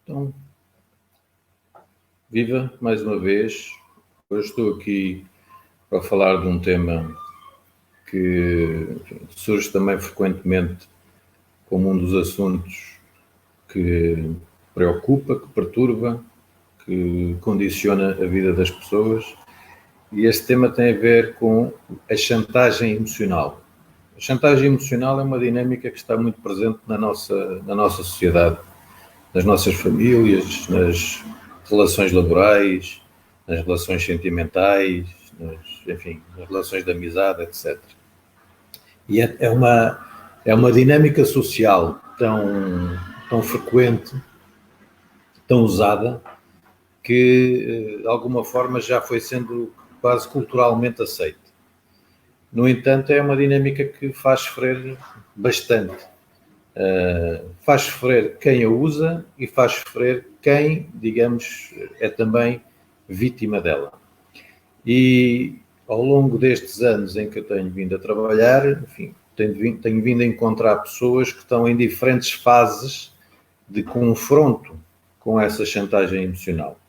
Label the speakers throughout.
Speaker 1: Então, viva mais uma vez. Hoje estou aqui para falar de um tema que surge também frequentemente como um dos assuntos que preocupa, que perturba, que condiciona a vida das pessoas. E este tema tem a ver com a chantagem emocional. A chantagem emocional é uma dinâmica que está muito presente na nossa sociedade, nas nossas famílias, nas relações laborais, nas relações sentimentais, nas relações de amizade, etc. E é uma dinâmica social tão frequente, tão usada, que de alguma forma já foi sendo quase culturalmente aceita. No entanto, é uma dinâmica que faz sofrer bastante. Faz sofrer quem a usa e faz sofrer quem, digamos, é também vítima dela. E ao longo destes anos em que eu tenho vindo a trabalhar, enfim, tenho vindo a encontrar pessoas que estão em diferentes fases de confronto com essa chantagem emocional.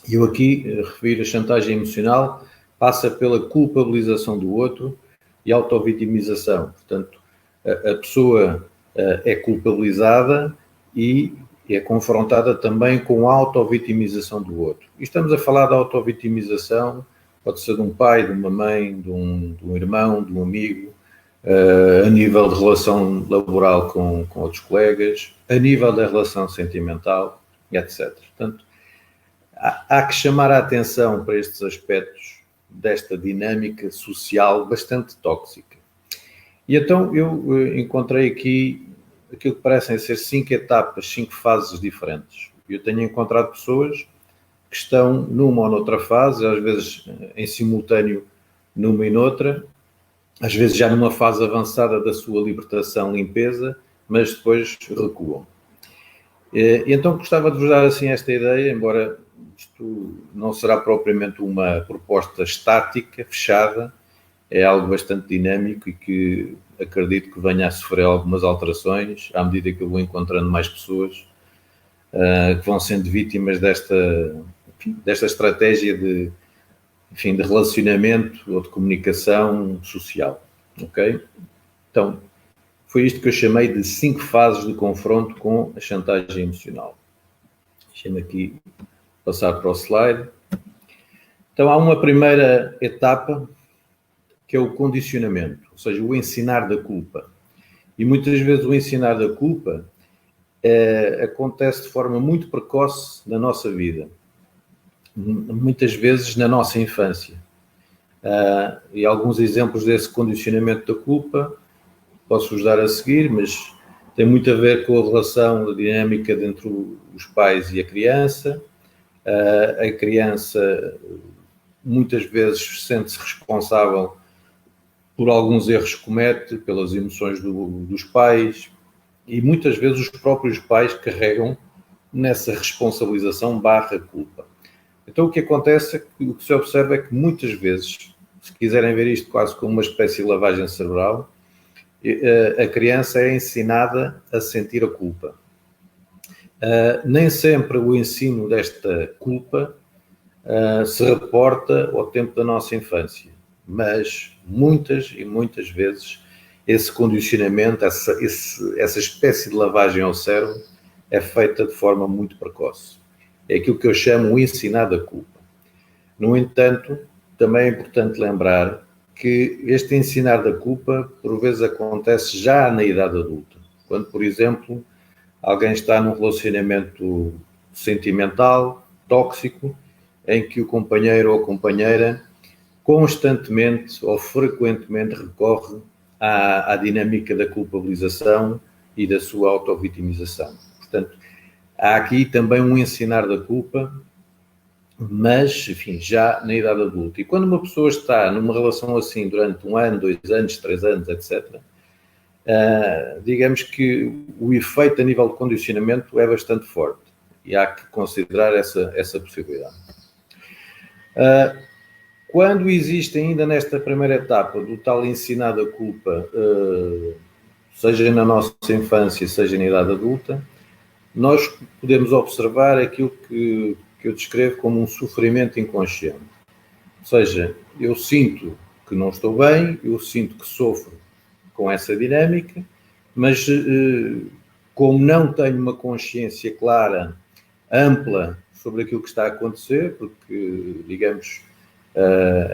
Speaker 1: E eu aqui refiro a chantagem emocional, passa pela culpabilização do outro e autovitimização. Portanto, a pessoa é culpabilizada e é confrontada também com a autovitimização do outro. E estamos a falar da autovitimização, pode ser de um pai, de uma mãe, de um irmão, de um amigo, a nível de relação laboral com outros colegas, a nível da relação sentimental, etc. Portanto, há que chamar a atenção para estes aspectos desta dinâmica social bastante tóxica. E então eu encontrei aqui aquilo que parecem ser 5 etapas, 5 fases diferentes. Eu tenho encontrado pessoas que estão numa ou noutra fase, às vezes em simultâneo numa e noutra, às vezes já numa fase avançada da sua libertação, limpeza, mas depois recuam. E então gostava de vos dar assim esta ideia, embora isto não será propriamente uma proposta estática, fechada, é algo bastante dinâmico e que acredito que venha a sofrer algumas alterações à medida que eu vou encontrando mais pessoas que vão sendo vítimas desta estratégia de relacionamento ou de comunicação social. Ok? Então, foi isto que eu chamei de 5 fases de confronto com a chantagem emocional. Deixem-me aqui passar para o slide. Então, há uma primeira etapa que é o condicionamento, ou seja, o ensinar da culpa. E muitas vezes o ensinar da culpa acontece de forma muito precoce na nossa vida. Muitas vezes na nossa infância. E alguns exemplos desse condicionamento da culpa posso-vos dar a seguir, mas tem muito a ver com a relação, a dinâmica entre os pais e a criança. A criança muitas vezes sente-se responsável por alguns erros que comete, pelas emoções dos pais, e muitas vezes os próprios pais carregam nessa responsabilização / culpa. Então o que acontece é que o que se observa é que muitas vezes, se quiserem ver isto quase como uma espécie de lavagem cerebral, a criança é ensinada a sentir a culpa. Nem sempre o ensino desta culpa se reporta ao tempo da nossa infância, mas muitas e muitas vezes esse condicionamento, essa espécie de lavagem ao cérebro é feita de forma muito precoce. É aquilo que eu chamo o ensinar da culpa. No entanto, também é importante lembrar que este ensinar da culpa por vezes acontece já na idade adulta. Quando, por exemplo, alguém está num relacionamento sentimental, tóxico, em que o companheiro ou a companheira constantemente ou frequentemente recorre à dinâmica da culpabilização e da sua autovitimização. Portanto, há aqui também um ensinar da culpa, mas, enfim, já na idade adulta. E quando uma pessoa está numa relação assim durante 1 ano, 2 anos, 3 anos, etc., digamos que o efeito a nível de condicionamento é bastante forte e há que considerar essa possibilidade. Quando existe ainda nesta primeira etapa do tal ensinar da culpa, seja na nossa infância, seja na idade adulta, nós podemos observar aquilo que eu descrevo como um sofrimento inconsciente. Ou seja, eu sinto que não estou bem, eu sinto que sofro com essa dinâmica, mas como não tenho uma consciência clara, ampla, sobre aquilo que está a acontecer, porque, digamos,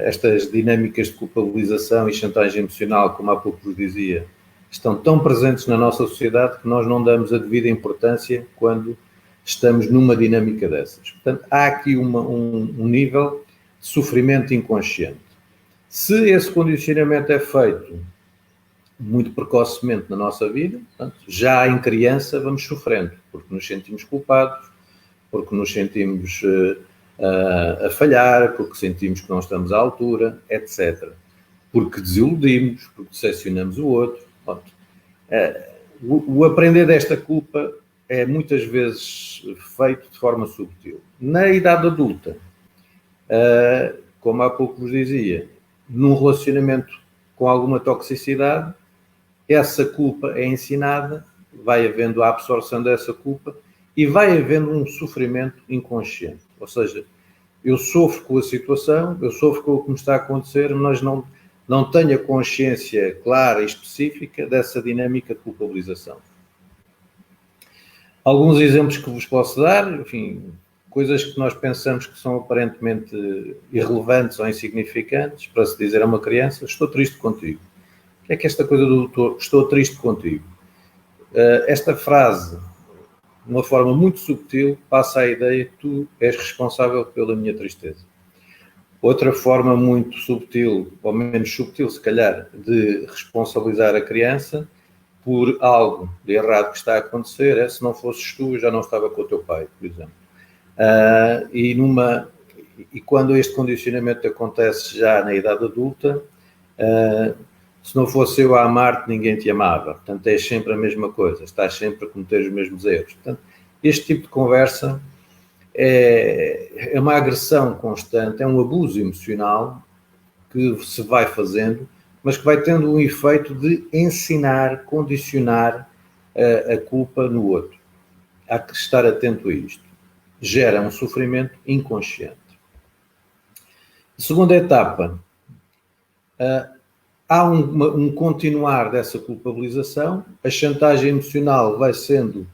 Speaker 1: estas dinâmicas de culpabilização e chantagem emocional, como há pouco vos dizia, estão tão presentes na nossa sociedade que nós não damos a devida importância quando estamos numa dinâmica dessas. Portanto, há aqui um nível de sofrimento inconsciente. Se esse condicionamento é feito muito precocemente na nossa vida, portanto, já em criança vamos sofrendo, porque nos sentimos culpados, porque nos sentimos a falhar, porque sentimos que não estamos à altura, etc. Porque desiludimos, porque decepcionamos o outro. O aprender desta culpa é muitas vezes feito de forma subtil. Na idade adulta, como há pouco vos dizia, num relacionamento com alguma toxicidade, essa culpa é ensinada, vai havendo a absorção dessa culpa e vai havendo um sofrimento inconsciente. Ou seja, eu sofro com a situação, eu sofro com o que me está a acontecer, mas não tenho a consciência clara e específica dessa dinâmica de culpabilização. Alguns exemplos que vos posso dar, enfim, coisas que nós pensamos que são aparentemente irrelevantes ou insignificantes, para se dizer a uma criança, estou triste contigo. O que é que esta coisa do doutor, estou triste contigo? Esta frase, de uma forma muito subtil, passa a ideia que tu és responsável pela minha tristeza. Outra forma muito subtil, ou menos subtil se calhar, de responsabilizar a criança por algo de errado que está a acontecer é: se não fosses tu, eu já não estava com o teu pai, por exemplo. E quando este condicionamento acontece já na idade adulta, se não fosse eu a amar-te, ninguém te amava. Portanto, é sempre a mesma coisa, estás sempre a cometer os mesmos erros. Portanto, este tipo de conversa é uma agressão constante, é um abuso emocional que se vai fazendo, mas que vai tendo um efeito de ensinar, condicionar a culpa no outro. Há que estar atento a isto. Gera um sofrimento inconsciente. Segunda etapa, há um continuar dessa culpabilização, a chantagem emocional vai sendo,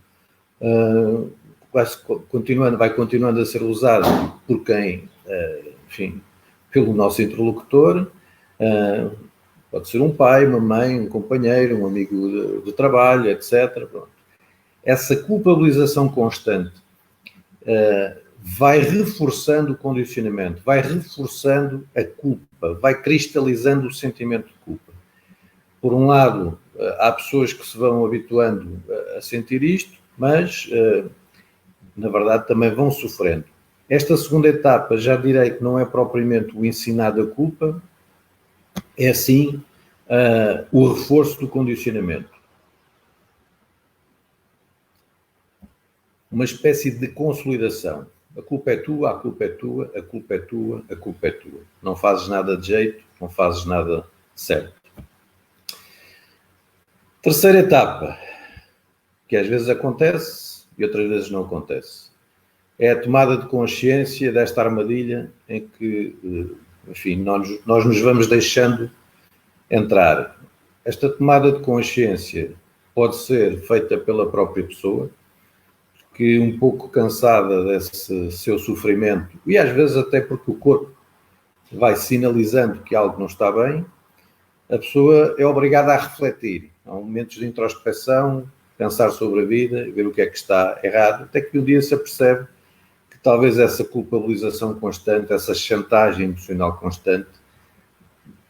Speaker 1: vai continuando a ser usada por quem, enfim, pelo nosso interlocutor, pode ser um pai, uma mãe, um companheiro, um amigo de trabalho, etc. Pronto. Essa culpabilização constante vai reforçando o condicionamento, vai reforçando a culpa, vai cristalizando o sentimento de culpa. Por um lado, há pessoas que se vão habituando a sentir isto, mas, na verdade, também vão sofrendo. Esta segunda etapa, já direi que não é propriamente o ensinar da culpa, é sim o reforço do condicionamento. Uma espécie de consolidação. A culpa é tua, a culpa é tua, a culpa é tua, a culpa é tua. Não fazes nada de jeito, não fazes nada certo. Terceira etapa, que às vezes acontece e outras vezes não acontece, é a tomada de consciência desta armadilha em que, enfim, nós nos vamos deixando entrar. Esta tomada de consciência pode ser feita pela própria pessoa, que um pouco cansada desse seu sofrimento, e às vezes até porque o corpo vai sinalizando que algo não está bem, a pessoa é obrigada a refletir. Há momentos de introspeção, pensar sobre a vida, ver o que é que está errado, até que um dia se apercebe que talvez essa culpabilização constante, essa chantagem emocional constante,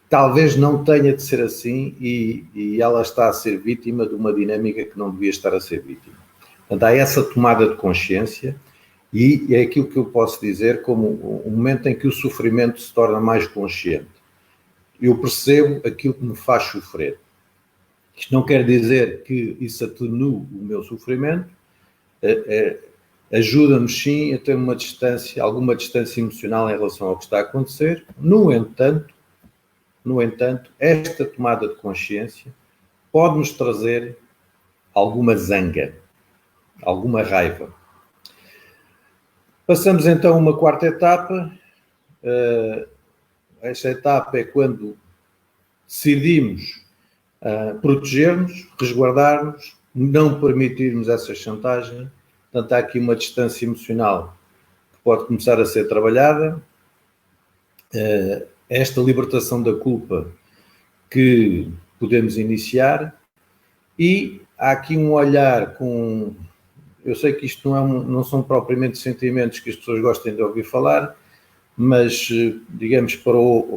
Speaker 1: talvez não tenha de ser assim e ela está a ser vítima de uma dinâmica que não devia estar a ser vítima. Portanto, há essa tomada de consciência e é aquilo que eu posso dizer como um momento em que o sofrimento se torna mais consciente. Eu percebo aquilo que me faz sofrer. Isto não quer dizer que isso atenue o meu sofrimento, ajuda-nos sim a ter uma distância, alguma distância emocional em relação ao que está a acontecer. No entanto, esta tomada de consciência pode-nos trazer alguma zanga. alguma raiva. Passamos então a uma quarta etapa. Esta etapa é quando decidimos proteger-nos, resguardar-nos, não permitirmos essa chantagem. Portanto, há aqui uma distância emocional que pode começar a ser trabalhada. Esta libertação da culpa que podemos iniciar, e há aqui um olhar com... Eu sei que isto não são propriamente sentimentos que as pessoas gostem de ouvir falar, mas, digamos,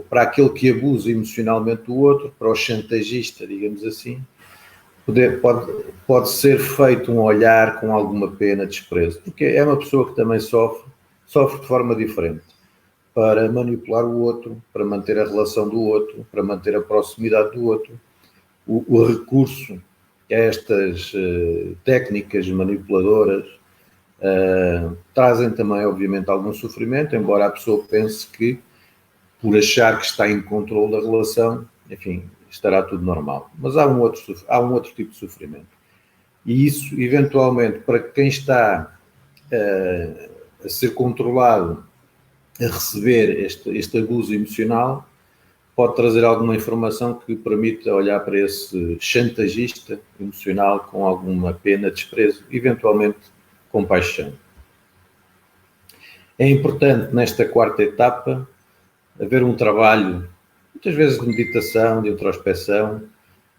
Speaker 1: para aquele que abusa emocionalmente do outro, para o chantagista, digamos assim, pode ser feito um olhar com alguma pena, desprezo, porque é uma pessoa que também sofre de forma diferente, para manipular o outro, para manter a relação do outro, para manter a proximidade do outro. O recurso a estas técnicas manipuladoras trazem também, obviamente, algum sofrimento, embora a pessoa pense que, por achar que está em controle da relação, enfim, estará tudo normal. Mas há um outro tipo de sofrimento. E isso, eventualmente, para quem está a ser controlado, a receber este abuso emocional, pode trazer alguma informação que permita olhar para esse chantagista emocional com alguma pena, desprezo, eventualmente compaixão. É importante, nesta quarta etapa, haver um trabalho, muitas vezes de meditação, de introspecção,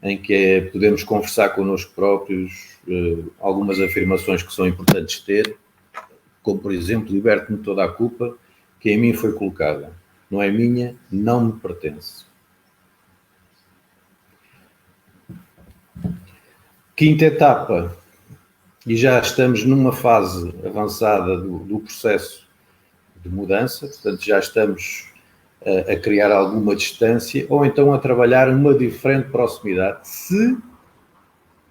Speaker 1: em que podemos conversar connosco próprios, algumas afirmações que são importantes ter, como, por exemplo, liberte-me toda a culpa que em mim foi colocada. Não é minha, não me pertence. Quinta etapa, e já estamos numa fase avançada do processo de mudança, portanto já estamos a criar alguma distância, ou então a trabalhar uma diferente proximidade, se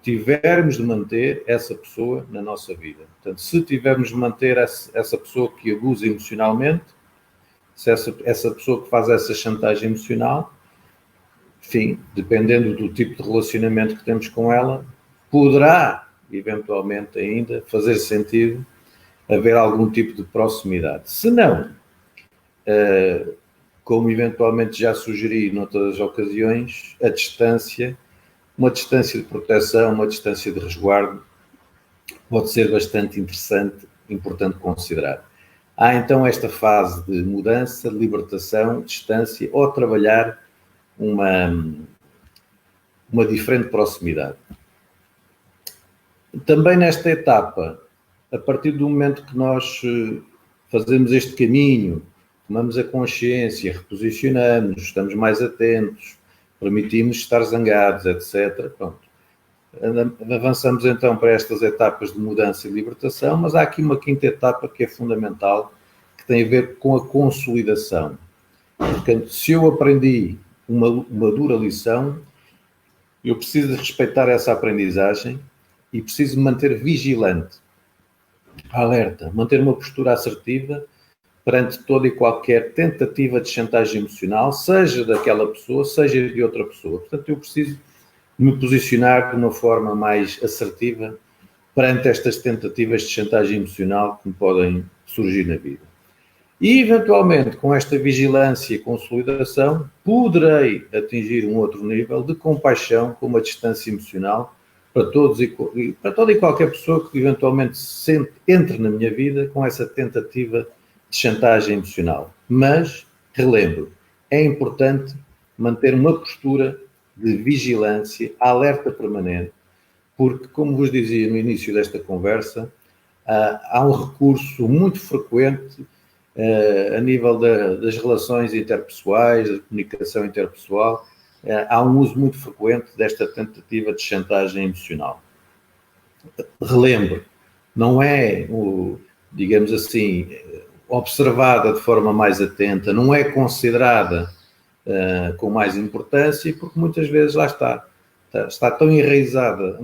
Speaker 1: tivermos de manter essa pessoa na nossa vida. Portanto, se tivermos de manter essa pessoa que abusa emocionalmente, se essa pessoa que faz essa chantagem emocional, enfim, dependendo do tipo de relacionamento que temos com ela, poderá, eventualmente ainda, fazer sentido haver algum tipo de proximidade. Se não, como eventualmente já sugeri noutras ocasiões, a distância, uma distância de proteção, uma distância de resguardo, pode ser bastante interessante, importante considerar. Há então esta fase de mudança, de libertação, distância, ou trabalhar uma diferente proximidade. Também nesta etapa, a partir do momento que nós fazemos este caminho, tomamos a consciência, reposicionamos, estamos mais atentos, permitimos estar zangados, etc. Pronto. Avançamos então para estas etapas de mudança e libertação, mas há aqui uma quinta etapa que é fundamental, que tem a ver com a consolidação. Portanto, se eu aprendi uma dura lição, eu preciso de respeitar essa aprendizagem e preciso me manter vigilante, alerta, manter uma postura assertiva perante toda e qualquer tentativa de chantagem emocional, seja daquela pessoa, seja de outra pessoa. Portanto, eu preciso me posicionar de uma forma mais assertiva perante estas tentativas de chantagem emocional que me podem surgir na vida. E, eventualmente, com esta vigilância e consolidação, poderei atingir um outro nível de compaixão com uma distância emocional para para toda e qualquer pessoa que, eventualmente, entre na minha vida com essa tentativa de chantagem emocional. Mas, relembro, é importante manter uma postura de vigilância, alerta permanente, porque, como vos dizia no início desta conversa, há um recurso muito frequente a nível das relações interpessoais, da comunicação interpessoal, há um uso muito frequente desta tentativa de chantagem emocional. Relembro, não é, digamos assim, observada de forma mais atenta, não é considerada com mais importância, porque muitas vezes lá está tão enraizada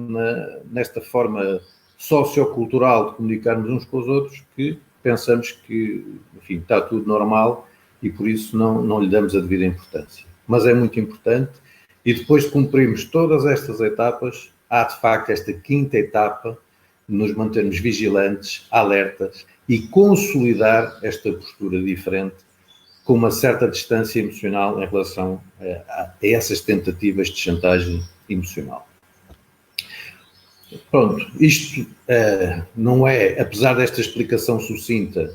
Speaker 1: nesta forma sociocultural de comunicarmos uns com os outros que pensamos que, enfim, está tudo normal e por isso não lhe damos a devida importância. Mas é muito importante, e depois de cumprirmos todas estas etapas, há de facto esta quinta etapa nos mantermos vigilantes, alertas e consolidar esta postura diferente com uma certa distância emocional em relação a essas tentativas de chantagem emocional. Pronto, isto não é, apesar desta explicação sucinta,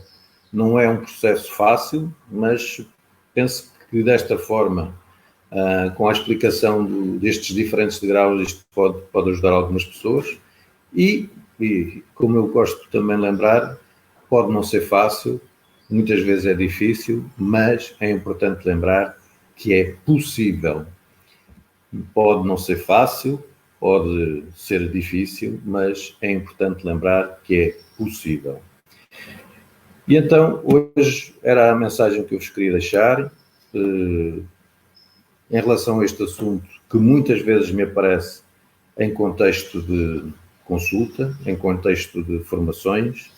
Speaker 1: não é um processo fácil, mas penso que desta forma, com a explicação destes diferentes graus, isto pode ajudar algumas pessoas e, como eu gosto também de lembrar, pode não ser fácil, muitas vezes é difícil, mas é importante lembrar que é possível. Pode não ser fácil, pode ser difícil, mas é importante lembrar que é possível. E então, hoje era a mensagem que eu vos queria deixar em relação a este assunto que muitas vezes me aparece em contexto de consulta, em contexto de formações,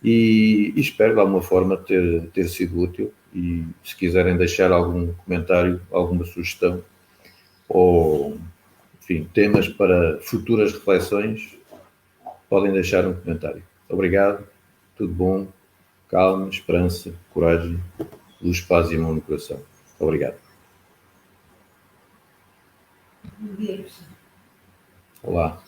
Speaker 1: e espero de alguma forma ter sido útil. E se quiserem deixar algum comentário, alguma sugestão, ou enfim, temas para futuras reflexões, podem deixar um comentário. Obrigado, tudo bom, calma, esperança, coragem, luz, paz e amor no coração. Obrigado. Olá.